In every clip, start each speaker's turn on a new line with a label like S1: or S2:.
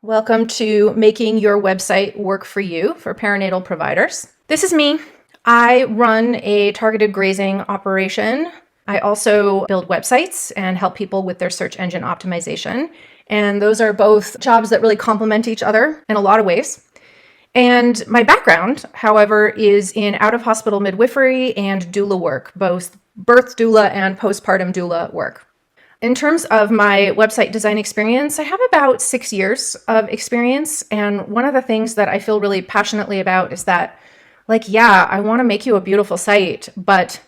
S1: Welcome to Making Your Website Work for You for perinatal providers. This is me. I run a targeted grazing operation. I also build websites and help people with their search engine optimization. And those are both jobs that really complement each other in a lot of ways. And my background, however, is in out-of-hospital midwifery and doula work, both birth doula and postpartum doula work. In terms of my website design experience, I have about 6 years of experience. And one of the things that I feel really passionately about is that, I want to make you a beautiful site, but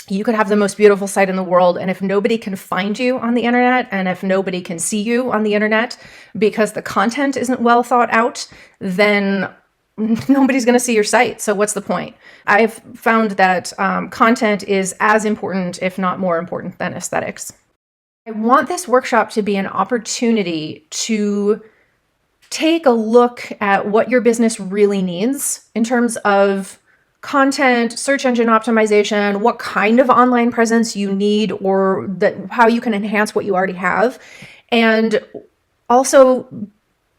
S1: you could have the most beautiful site in the world. And if nobody can find you on the internet, and if nobody can see you on the internet because the content isn't well thought out, then nobody's going to see your site. So what's the point? I've found that content is as important, if not more important, than aesthetics. I want this workshop to be an opportunity to take a look at what your business really needs in terms of content, search engine optimization, what kind of online presence you need, or how you can enhance what you already have. And also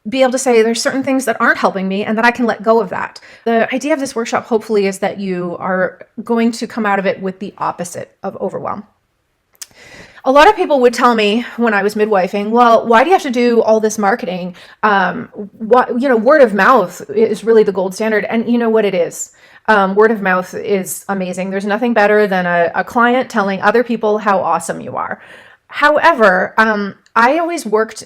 S1: be able to say there's certain things that aren't helping me and that I can let go of that. The idea of this workshop, hopefully, is that you are going to come out of it with the opposite of overwhelm. A lot of people would tell me when I was midwifing, well, why do you have to do all this marketing? Word of mouth is really the gold standard. And you know what it is? Word of mouth is amazing. There's nothing better than a client telling other people how awesome you are. However, I always worked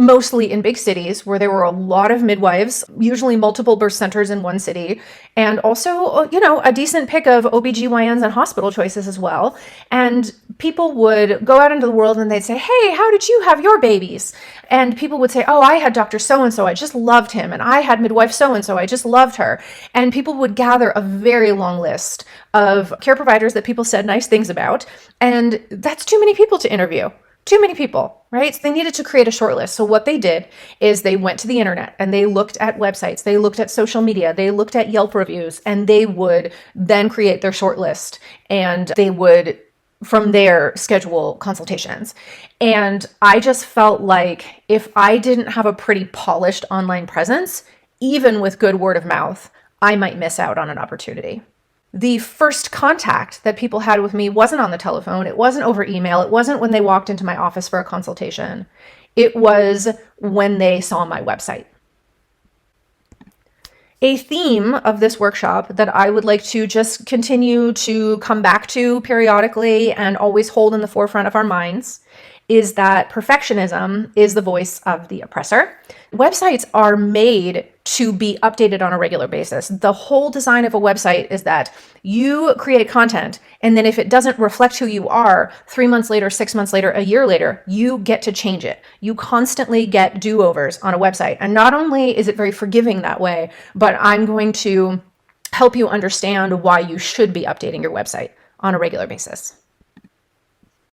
S1: mostly in big cities where there were a lot of midwives, usually multiple birth centers in one city, and also, a decent pick of OBGYNs and hospital choices as well. And people would go out into the world and they'd say, hey, how did you have your babies? And people would say, oh, I had Dr. So-and-so, I just loved him. And I had midwife so-and-so, I just loved her. And people would gather a very long list of care providers that people said nice things about. And that's too many people to interview. Too many people, right? So they needed to create a short list. So what they did is they went to the internet and they looked at websites, they looked at social media, they looked at Yelp reviews, and they would then create their short list, and they would from there schedule consultations. And I just felt like if I didn't have a pretty polished online presence, even with good word of mouth, I might miss out on an opportunity. The first contact that people had with me wasn't on the telephone. It wasn't over email. It wasn't when they walked into my office for a consultation. It was when they saw my website. A theme of this workshop that I would like to just continue to come back to periodically and always hold in the forefront of our minds is that perfectionism is the voice of the oppressor. Websites are made to be updated on a regular basis. The whole design of a website is that you create content, and then if it doesn't reflect who you are, 3 months later, 6 months later, a year later, you get to change it. You constantly get do-overs on a website. And not only is it very forgiving that way, but I'm going to help you understand why you should be updating your website on a regular basis.